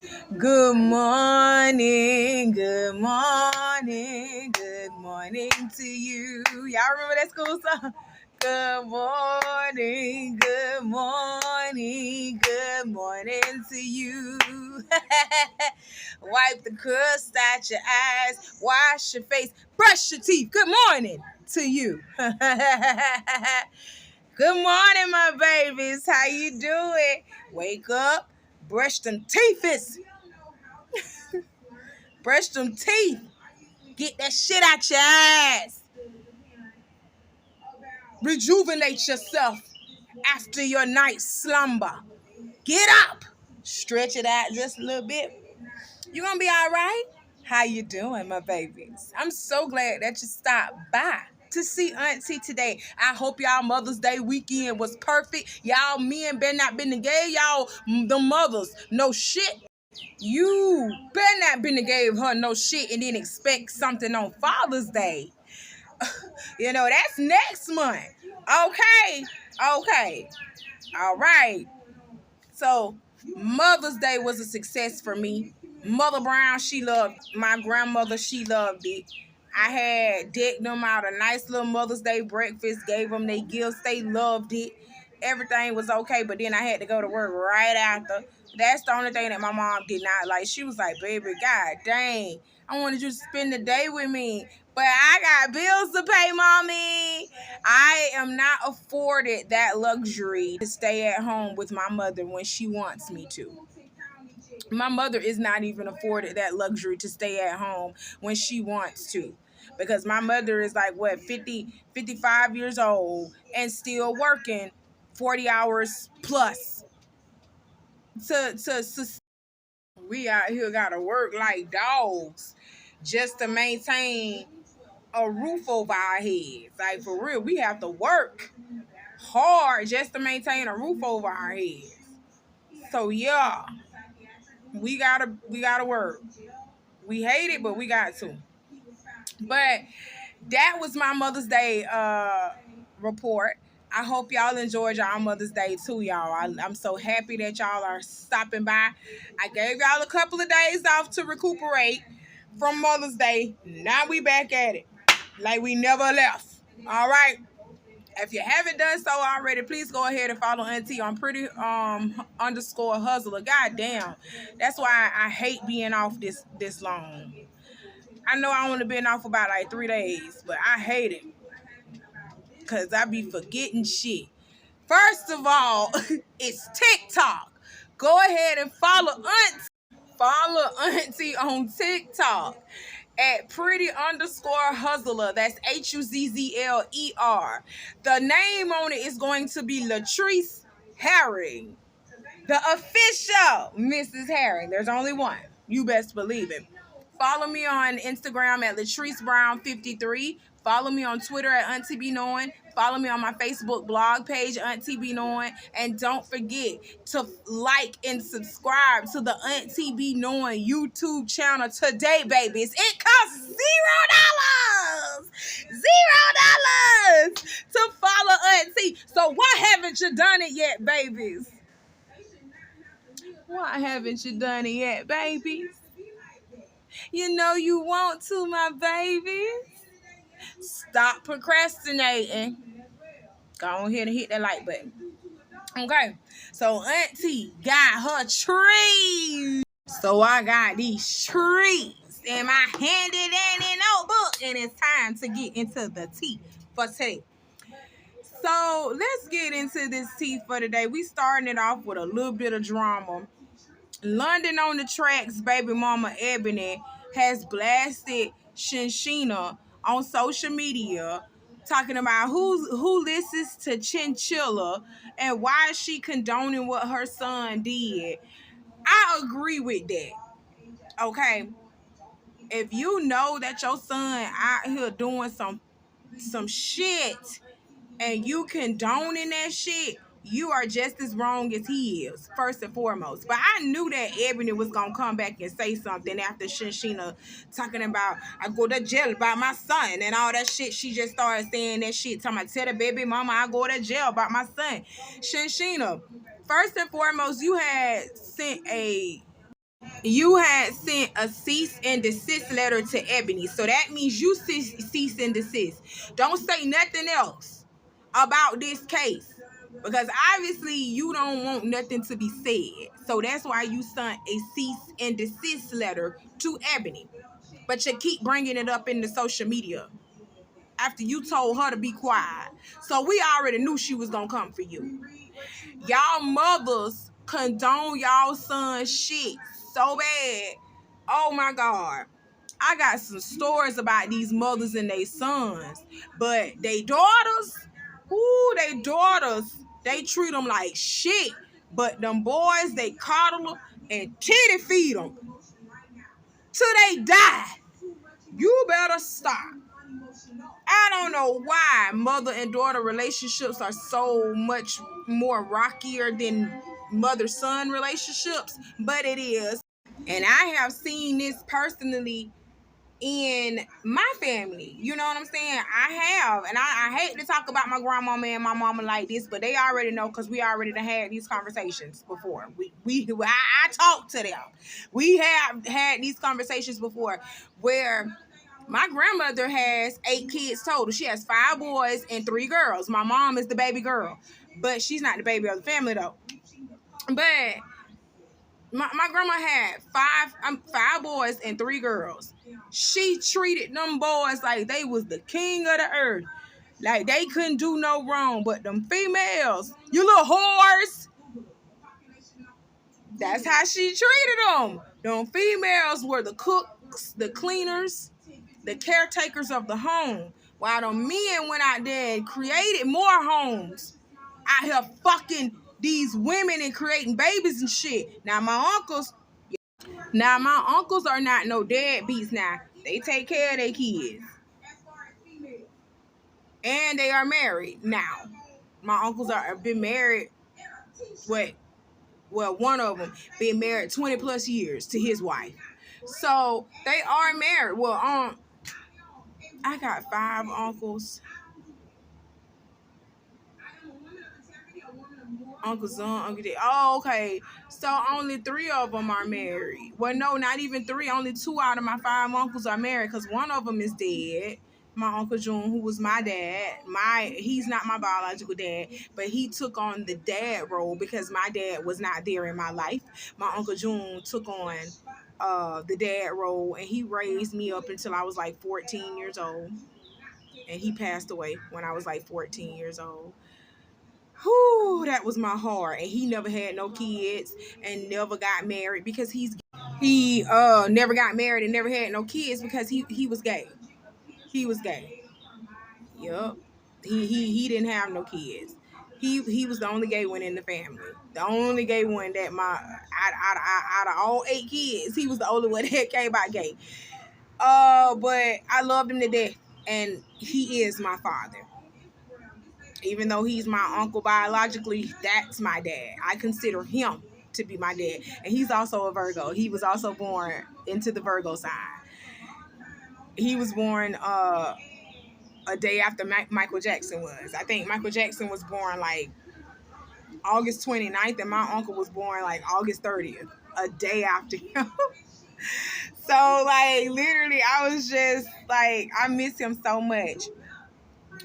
Good morning, good morning, good morning to you. Y'all remember that school song? Good morning, good morning, good morning to you. Wipe the crust out your eyes, wash your face, brush your teeth. Good morning to you. Good morning, my babies. How you doing? Wake up, brush them teeths. Brush them teeth. Get that shit out your ass. Rejuvenate yourself after your night's slumber. Get up. Stretch it out just a little bit. You gonna be all right? How you doing, my babies? I'm so glad that you stopped by to see Auntie today. I hope y'all Mother's Day weekend was perfect. Y'all men better not been together. Y'all, the mothers, no shit. You better not been to gave her no shit and then expect something on Father's Day. That's next month. Okay. Okay. All right. So Mother's Day was a success for me. Mother Brown, she loved my grandmother, she loved it. I had decked them out a nice little Mother's Day breakfast, gave them their gifts, they loved it. Everything was okay, but then I had to go to work right after. That's the only thing that my mom did not like. She was like, baby, god dang, I wanted you to spend the day with me, but I got bills to pay, mommy. I am not afforded that luxury to stay at home with my mother when she wants me to. My mother is not even afforded that luxury to stay at home when she wants to. Because my mother is like, 55 years old and still working 40 hours plus to we out here gotta work like dogs just to maintain a roof over our heads. Like, for real, we have to work hard just to maintain a roof over our heads. So yeah, we gotta work. We hate it, but we got to. But that was my Mother's Day report. I hope y'all enjoyed y'all Mother's Day too, y'all. I'm so happy that y'all are stopping by. I gave y'all a couple of days off to recuperate from Mother's Day. Now we back at it like we never left. All right. If you haven't done so already, please go ahead and follow Auntie on pretty underscore hustler. God damn. That's why I hate being off this long. I know I only been off about like 3 days, but I hate it because I be forgetting shit. First of all, it's TikTok. Go ahead and follow Auntie. Follow Auntie on TikTok at pretty underscore hustler. That's HUZZLER. The name on it is going to be Trice Herring. The official Mrs. Herring. There's only one. You best believe it. Follow me on Instagram at Latrice Brown 53. Follow me on Twitter at Auntie Be Knowing. Follow me on my Facebook blog page, Auntie Be Knowing. And don't forget to like and subscribe to the Auntie Be Knowing YouTube channel today, babies. It costs $0. $0 to follow Auntie. So why haven't you done it yet, babies? Why haven't you done it yet, babies? You know you want to, my babies. Stop procrastinating. Go ahead and hit that like button. Okay, so Auntie got her trees. So I got these trees in my handy dandy notebook, and it's time to get into the tea for today. So let's get into this tea for today. We starting it off with a little bit of drama. London on the Tracks baby mama Ebony has blasted Shenseea on social media, talking about who listens to Chinchilla and why is she condoning what her son did. I agree with that. Okay, if you know that your son out here doing some shit and you condoning that shit, you are just as wrong as he is, first and foremost. But I knew that Ebony was going to come back and say something after Shenseea talking about, I go to jail about my son and all that shit. She just started saying that shit, talking about, tell the baby mama I go to jail about my son. Shenseea, first and foremost, you had sent a You had sent a cease and desist letter to Ebony. So that means you cease and desist. Don't say nothing else about this case. Because obviously you don't want nothing to be said. So that's why you sent a cease and desist letter to Ebony. But you keep bringing it up in the social media after you told her to be quiet. So we already knew she was going to come for you. Y'all mothers condone y'all son's shit so bad. Oh my God. I got some stories about these mothers and their sons. But they daughters, they treat them like shit. But them boys, they coddle them and titty feed them till they die. You better stop. I don't know why mother and daughter relationships are so much more rockier than mother-son relationships, but it is. And I have seen this personally in my family. You know what I'm saying? I have. And I hate to talk about my grandmama and my mama like this, but they already know because we already had these conversations before. I talked to them. We have had these conversations before where my grandmother has 8 kids total. She has 5 boys and 3 girls. My mom is the baby girl, but she's not the baby of the family though. But my grandma had 5 boys and 3 girls. She treated them boys like they was the king of the earth. Like they couldn't do no wrong. But them females, you little whores. That's how she treated them. Them females were the cooks, the cleaners, the caretakers of the home. While the men went out there and created more homes. Out here fucking these women and creating babies and shit. Now my uncles are not no deadbeats now. They take care of their kids. And they are married now. My uncles have been married, one of them been married 20 plus years to his wife. So they are married. Well, I got 5 uncles. Uncle Son, Uncle Dad. Oh, okay. So only 3 of them are married. Well, no, not even 3. Only 2 out of my 5 uncles are married because one of them is dead. My Uncle June, who was my dad. He's not my biological dad, but he took on the dad role because my dad was not there in my life. My Uncle June took on the dad role, and he raised me up until I was like 14 years old. And he passed away when I was like 14 years old. Whew, that was my heart. And he never had no kids and never got married because he never got married and never had no kids because he was gay. He was gay. Yup. He didn't have no kids. He was the only gay one in the family. The only gay one that out of all 8 kids, he was the only one that came out gay. But I loved him to death, and he is my father. Even though he's my uncle biologically, that's my dad. I consider him to be my dad. And he's also a Virgo. He was also born into the Virgo sign. He was born a day after Michael Jackson was. I think Michael Jackson was born like August 29th, and my uncle was born like August 30th, a day after him. So, like, literally, I was just like, I miss him so much.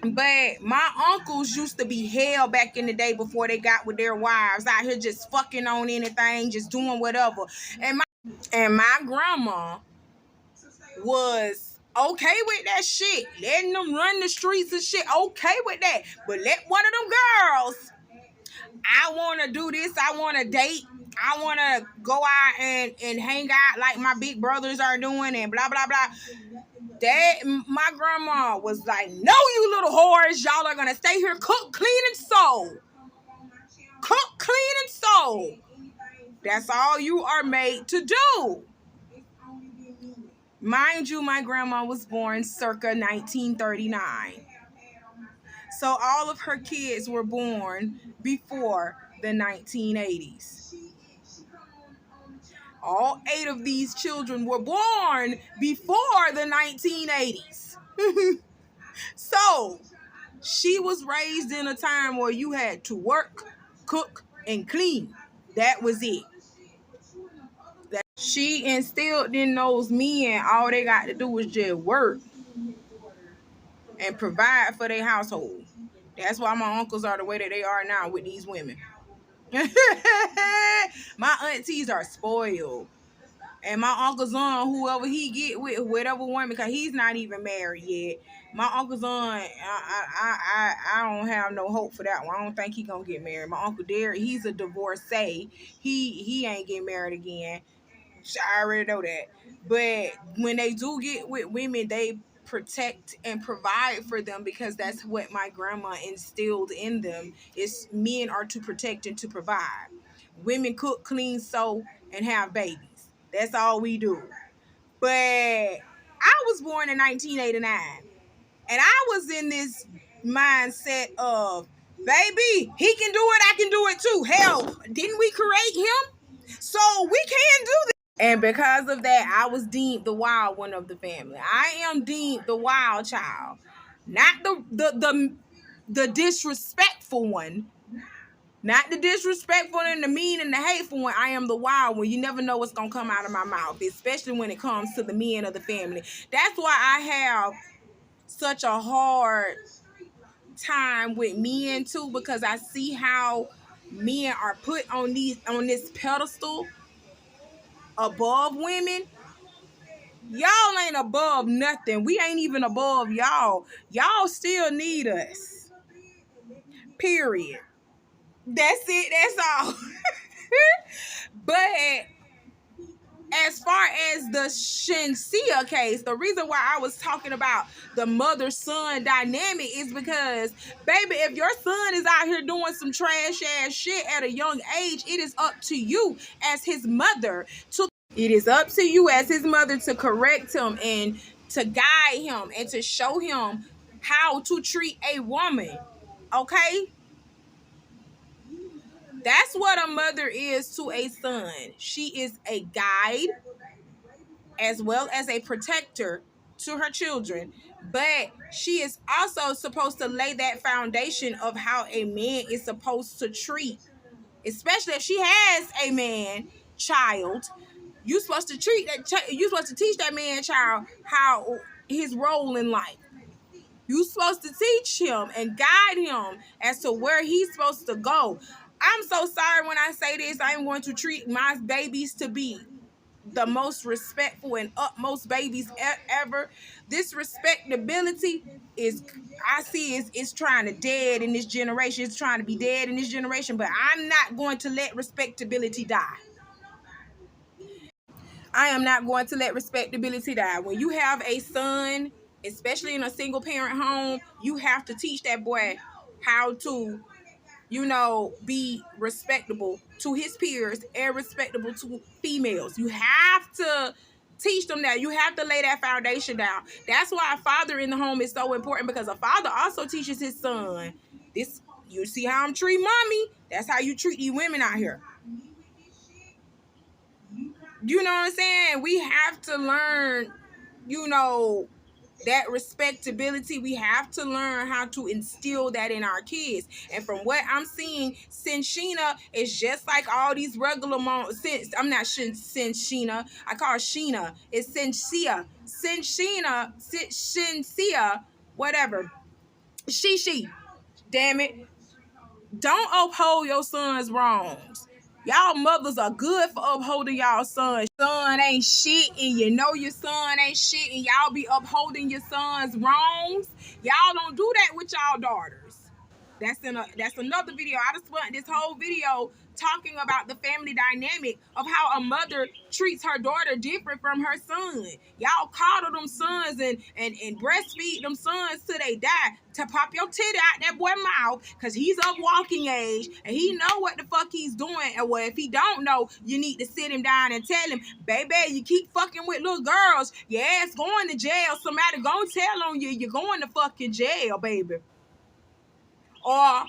But my uncles used to be hell back in the day before they got with their wives, out here just fucking on anything, just doing whatever. And my grandma was okay with that shit, letting them run the streets and shit, okay with that. But let one of them girls, I want to do this, I want to date, I want to go out and hang out like my big brothers are doing and blah, blah, blah. That my grandma was like, no, you little whores, y'all are gonna stay here, cook, clean, and sew. Cook, clean, and sew. That's all you are made to do. Mind you, my grandma was born circa 1939. So all of her kids were born before the 1980s. All 8 of these children were born before the 1980s. So she was raised in a time where you had to work, cook, and clean. That was it. She instilled in those men all they got to do is just work and provide for their household. That's why my uncles are the way that they are now with these women. My aunties are spoiled. And my uncle's on, whoever he get with, whatever woman, because he's not even married yet. My uncle's on, I don't have no hope for that one. I don't think he gonna get married. My uncle Derek, he's a divorcee. He ain't getting married again. I already know that. But when they do get with women, they protect and provide for them, because that's what my grandma instilled in them, is men are to protect and to provide. Women cook, clean, sew, and have babies. That's all we do. But I was born in 1989, and I was in this mindset of, baby, he can do it, I can do it too. Hell, didn't we create him? So we can do this. And because of that, I was deemed the wild one of the family. I am deemed the wild child, not the disrespectful one. Not the disrespectful and the mean and the hateful one. I am the wild one. You never know what's going to come out of my mouth, especially when it comes to the men of the family. That's why I have such a hard time with men too, because I see how men are put on this pedestal above women. Y'all ain't above nothing. We ain't even above y'all. Y'all still need us. Period. That's it. That's all. But as far as the Shenseea case, the reason why I was talking about the mother-son dynamic is because, baby, if your son is out here doing some trash-ass shit at a young age, it is up to you as his mother to... It is up to you as his mother to correct him and to guide him and to show him how to treat a woman. Okay? That's what a mother is to a son. She is a guide as well as a protector to her children. But she is also supposed to lay that foundation of how a man is supposed to treat, especially if she has a man child. You're supposed to you're supposed to teach that man child how his role in life. You're supposed to teach him and guide him as to where he's supposed to go. I'm so sorry when I say this. I'm going to treat my babies to be the most respectful and utmost babies ever. This respectability is, I see it's trying to dead in this generation. It's trying to be dead in this generation, but I'm not going to let respectability die. I am not going to let respectability die. When you have a son, especially in a single parent home, you have to teach that boy how to, be respectable to his peers and respectable to females. You have to teach them that. You have to lay that foundation down. That's why a father in the home is so important, because a father also teaches his son, this, you see how I'm treating mommy? That's how you treat these women out here. You know what I'm saying? We have to learn, that respectability. We have to learn how to instill that in our kids. And from what I'm seeing, Shenseea is just like all these regular moms. I'm not Shenseea. I call her Sheena. It's Shenseea. Shenseea, whatever. She. Damn it. Don't uphold your son's wrongs. Y'all mothers are good for upholding y'all sons. Son ain't shit, and you know your son ain't shit, and y'all be upholding your son's wrongs. Y'all don't do that with y'all daughters. That's another video. I just spent this whole video talking about the family dynamic of how a mother treats her daughter different from her son. Y'all coddle them sons and breastfeed them sons till they die, to pop your titty out that boy mouth, because he's of walking age and he know what the fuck he's doing. And well, if he don't know, you need to sit him down and tell him, baby, you keep fucking with little girls, your ass going to jail. Somebody gonna tell on you, you're going to fucking jail, baby. Or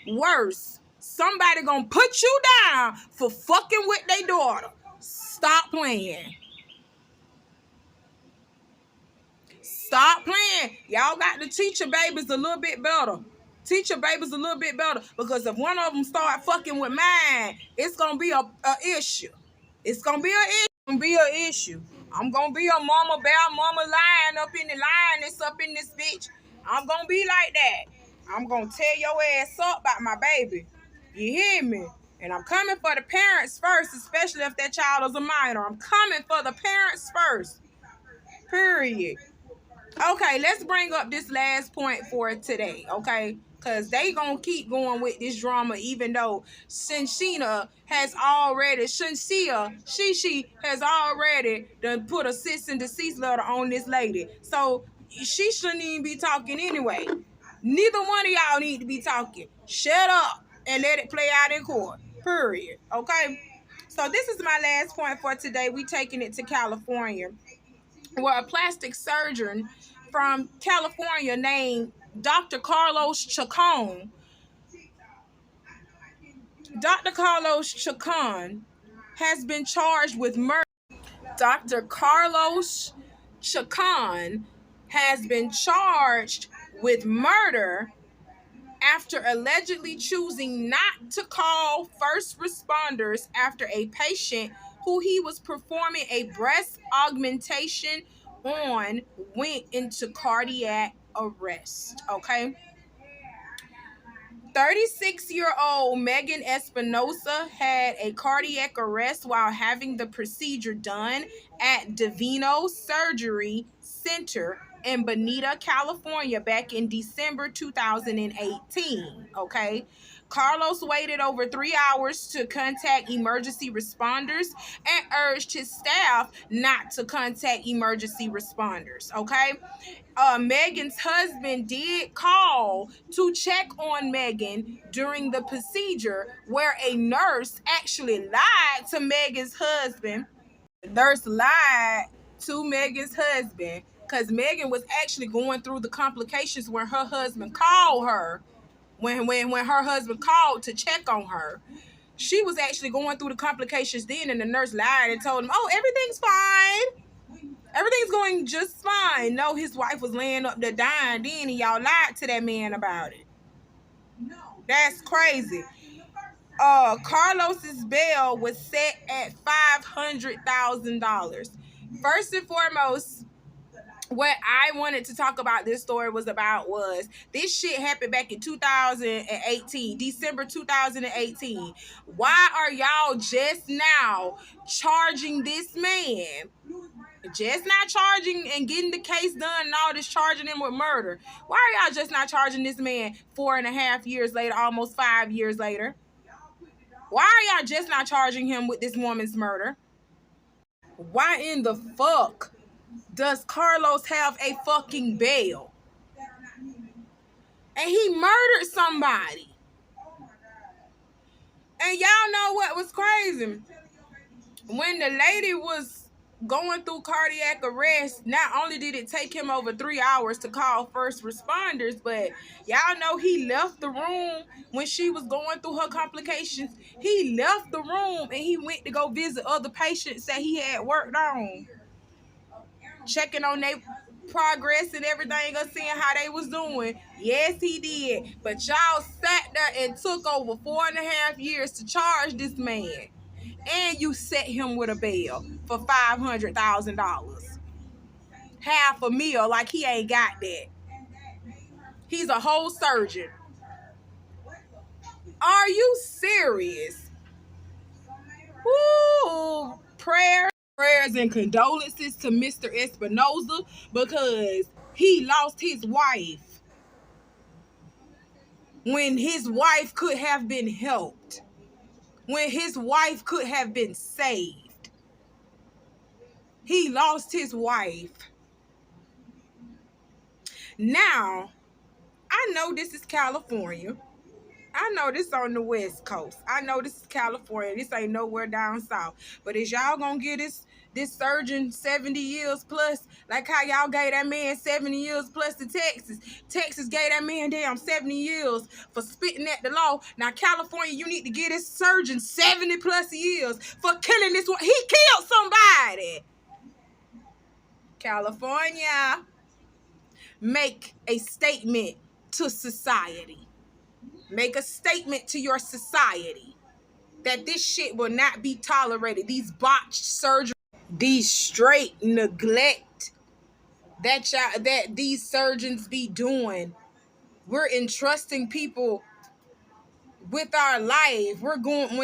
worse, somebody gonna put you down for fucking with their daughter. Stop playing. Stop playing. Y'all got to teach your babies a little bit better. Teach your babies a little bit better, because if one of them start fucking with mine, it's gonna be a issue. It's gonna be an issue. Gonna be an issue. I'm gonna be a mama bear, mama lion up in the lioness up in this bitch. I'm gonna be like that. I'm gonna tear your ass up about my baby. You hear me? And I'm coming for the parents first, especially if that child is a minor. I'm coming for the parents first. Period. Okay, let's bring up this last point for today, okay? Because they gonna keep going with this drama even though Shenseea she has already done put a cease and desist letter on this lady. So she shouldn't even be talking anyway. Neither one of y'all need to be talking. Shut up and let it play out in court. Period. Okay? So this is my last point for today. We taking it to California, where a plastic surgeon from California named Dr. Carlos Chacon. Dr. Carlos Chacon has been charged with murder. Dr. Carlos Chacon has been charged with murder after allegedly choosing not to call first responders after a patient who he was performing a breast augmentation on went into cardiac arrest. Okay. 36-year-old Megan Espinosa had a cardiac arrest while having the procedure done at Divino Surgery Center in Bonita, California back in December 2018. Okay. Carlos waited over 3 hours to contact emergency responders and urged his staff not to contact emergency responders. Okay. Megan's husband did call to check on Megan during the procedure, where a nurse actually lied to Megan's husband. The nurse lied to Megan's husband because Megan was actually going through the complications when her husband called her. When her husband called to check on her, she was actually going through the complications then, and the nurse lied and told him, "Oh, everything's fine. Everything's going just fine." No, his wife was laying up there dying then, and y'all lied to that man about it. That's crazy. Carlos's bail was set at $500,000. First and foremost, what I wanted to talk about this story was this shit happened back in 2018, December 2018. Why are y'all just now charging this man? Just not charging and getting the case done and all this, charging him with murder. Why are y'all just not charging this man 4.5 years later, almost 5 years later? Why are y'all just not charging him with this woman's murder? Why in the fuck does Carlos have a fucking bail? And he murdered somebody. And y'all know what was crazy? When the lady was going through cardiac arrest, not only did it take him over 3 hours to call first responders, but y'all know he left the room when she was going through her complications. He left the room and he went to go visit other patients that he had worked on, checking on their progress and everything, or seeing how they was doing. Yes, he did. But y'all sat there and took over 4.5 years to charge this man. And you set him with a bail for $500,000. Half a meal, like he ain't got that. He's a whole surgeon. Are you serious? Woo! Prayers and condolences to Mr. Espinosa, because he lost his wife when his wife could have been helped, when his wife could have been saved. He lost his wife. Now, I know this is California. I know this on the West Coast. I know this is California. This ain't nowhere down south. But is y'all gonna give this surgeon 70 years plus, like how y'all gave that man 70 years plus to Texas? Texas gave that man damn 70 years for spitting at the law. Now California, you need to give this surgeon 70 plus years for killing this one. He killed somebody. California, make a statement to society. Make a statement to your society that this shit will not be tolerated. These botched surgeries. these straight neglect that these surgeons be doing. We're entrusting people with our life. We're going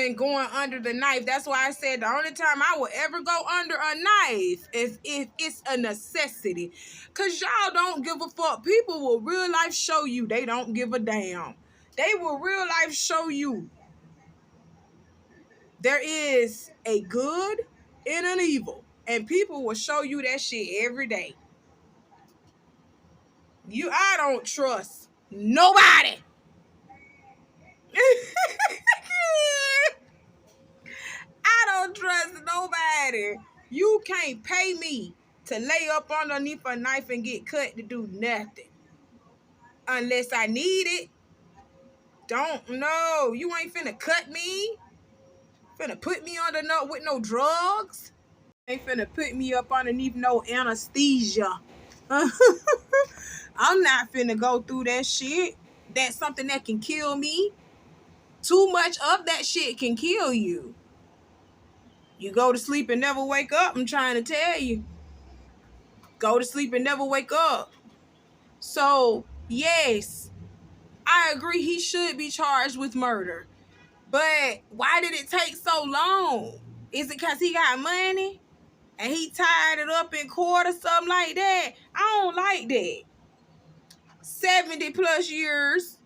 under the knife. That's why I said the only time I will ever go under a knife is if it's a necessity. Cause y'all don't give a fuck. People will real life show you they don't give a damn. They will real life show you there is a good and an evil. And people will show you that shit every day. I don't trust nobody. I don't trust nobody. You can't pay me to lay up underneath a knife and get cut to do nothing. Unless I need it. Don't know. You ain't finna cut me. Finna put me under with no drugs. Ain't finna put me up underneath no anesthesia. I'm not finna go through that shit. That's something that can kill me. Too much of that shit can kill you. You go to sleep and never wake up, I'm trying to tell you. Go to sleep and never wake up. So, yes, I agree he should be charged with murder. But why did it take so long? Is it because he got money? And he tied it up in court or something like that? I don't like that. 70 plus years.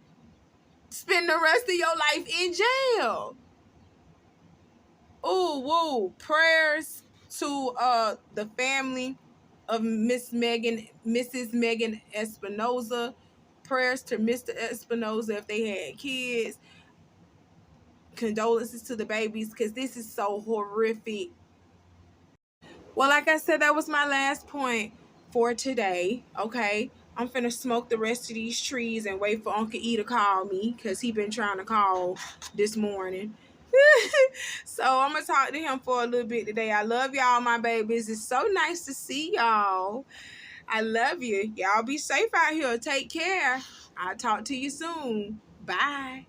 Spend the rest of your life in jail. Ooh, woo. Prayers to the family of Mrs. Megan Espinosa. Prayers to Mr. Espinosa if they had kids. Condolences to the babies because this is so horrific. Well, like I said, that was my last point for today. Okay. I'm finna smoke the rest of these trees and wait for Uncle E to call me because he been trying to call this morning. So I'm gonna talk to him for a little bit today. I love y'all, my babies. It's so nice to see y'all. I love you. Y'all be safe out here. Take care. I'll talk to you soon. Bye.